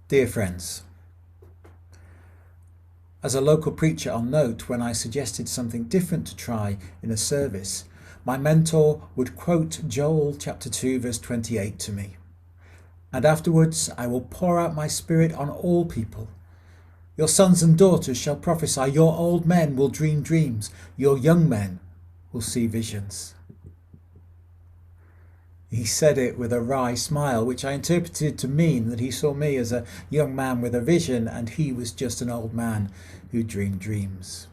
Dear friends, as a local preacher, I'll note when I suggested something different to try in a service, my mentor would quote Joel chapter 2 verse 28 to me. And afterwards I will pour out my spirit on all people. Your sons and daughters shall prophesy, your old men will dream dreams, your young men will see visions. He said it with a wry smile, which I interpreted to mean that he saw me as a young man with a vision and he was just an old man who dreamed dreams.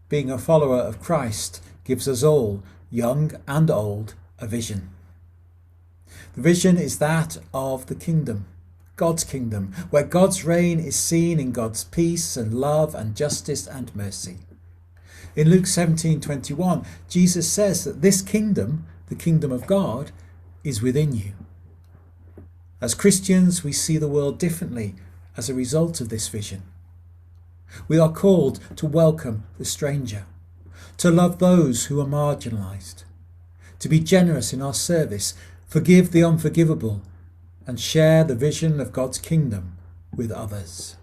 Being a follower of Christ gives us all, young and old, a vision. The vision is that of the kingdom, God's kingdom, where God's reign is seen in God's peace and love and justice and mercy. In Luke 17:21, Jesus says that this kingdom, the kingdom of God, is within you. As Christians, we see the world differently as a result of this vision. We are called to welcome the stranger, to love those who are marginalised, to be generous in our service, forgive the unforgivable, and share the vision of God's kingdom with others.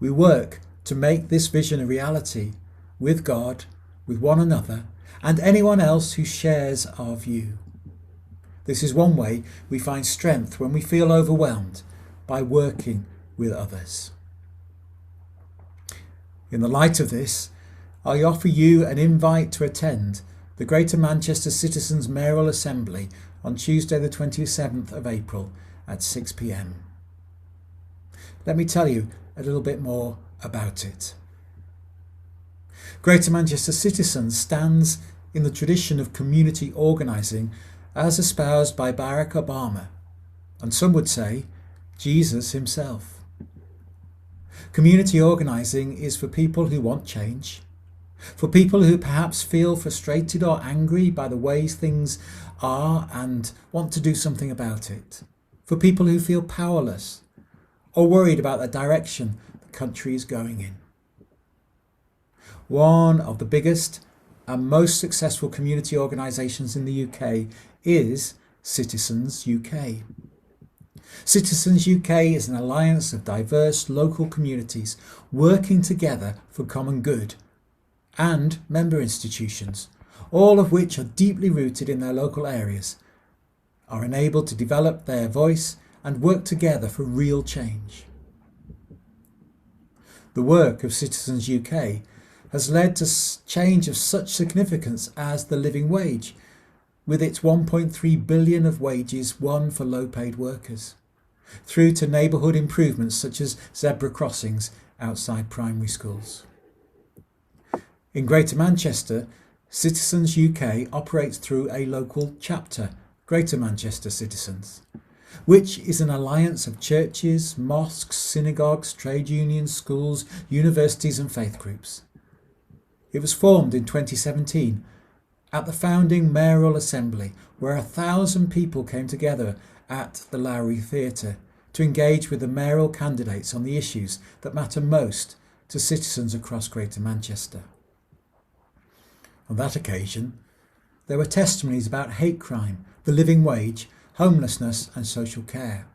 We work to make this vision a reality with God, with one another, and anyone else who shares our view. This is one way we find strength when we feel overwhelmed, by working with others. In the light of this, I offer you an invite to attend the Greater Manchester Citizens Mayoral Assembly on Tuesday the 27th of April at 6 p.m. Let me tell you a little bit more about it. Greater Manchester Citizens stands in the tradition of community organising as espoused by Barack Obama, and some would say Jesus himself. Community organising is for people who want change, for people who perhaps feel frustrated or angry by the ways things are and want to do something about it, for people who feel powerless or worried about the direction the country is going in. One of the biggest and most successful community organisations in the UK is Citizens UK. Citizens UK is an alliance of diverse local communities working together for common good, and member institutions, all of which are deeply rooted in their local areas, are enabled to develop their voice and work together for real change. The work of Citizens UK has led to change of such significance as the living wage, with its 1.3 billion of wages won for low-paid workers, through to neighbourhood improvements such as zebra crossings outside primary schools. In Greater Manchester, Citizens UK operates through a local chapter, Greater Manchester Citizens, which is an alliance of churches, mosques, synagogues, trade unions, schools, universities and faith groups. It was formed in 2017 at the founding Mayoral Assembly, where 1,000 people came together at the Lowry Theatre to engage with the mayoral candidates on the issues that matter most to citizens across Greater Manchester. On that occasion, there were testimonies about hate crime, the living wage, homelessness and social care.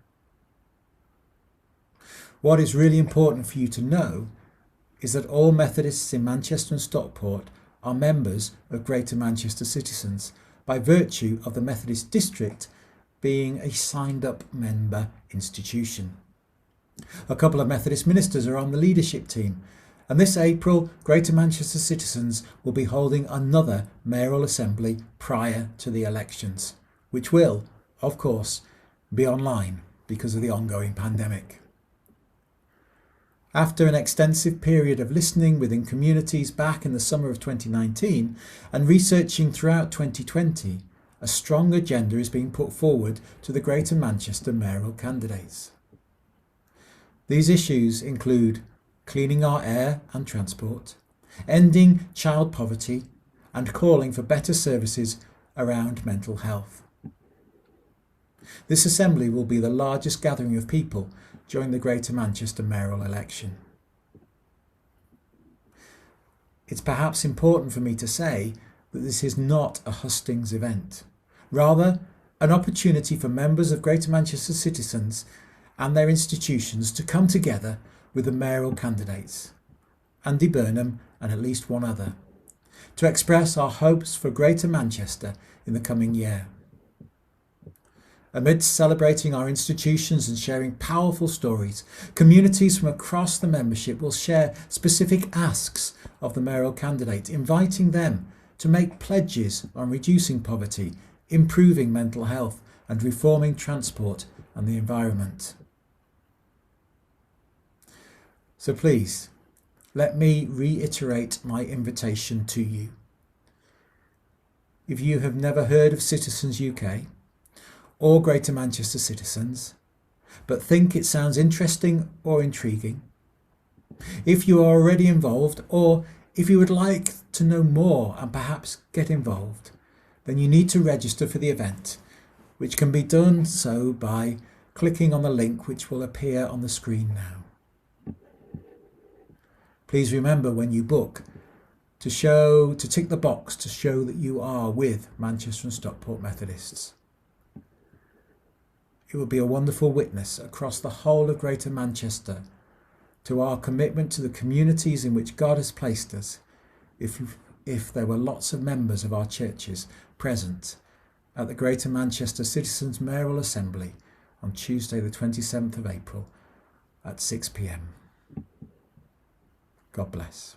What is really important for you to know is that all Methodists in Manchester and Stockport are members of Greater Manchester Citizens by virtue of the Methodist district being a signed-up member institution. A couple of Methodist ministers are on the leadership team, and this April, Greater Manchester Citizens will be holding another mayoral assembly prior to the elections, which will, of course, be online because of the ongoing pandemic. After an extensive period of listening within communities back in the summer of 2019 and researching throughout 2020, a strong agenda is being put forward to the Greater Manchester mayoral candidates. These issues include cleaning our air and transport, ending child poverty, and calling for better services around mental health. This assembly will be the largest gathering of people during the Greater Manchester mayoral election. It's perhaps important for me to say that this is not a hustings event. Rather, an opportunity for members of Greater Manchester citizens and their institutions to come together with the mayoral candidates, Andy Burnham and at least one other, to express our hopes for Greater Manchester in the coming year. Amidst celebrating our institutions and sharing powerful stories, communities from across the membership will share specific asks of the mayoral candidate, inviting them to make pledges on reducing poverty, improving mental health and reforming transport and the environment. So please, let me reiterate my invitation to you. If you have never heard of Citizens UK or Greater Manchester Citizens, but think it sounds interesting or intriguing, if you are already involved, or if you would like to know more and perhaps get involved, then you need to register for the event, which can be done so by clicking on the link which will appear on the screen now. Please remember when you book to tick the box to show that you are with Manchester and Stockport Methodists. It will be a wonderful witness across the whole of Greater Manchester to our commitment to the communities in which God has placed us, if there were lots of members of our churches present at the Greater Manchester Citizens Mayoral Assembly on Tuesday the 27th of April at 6 p.m. God bless.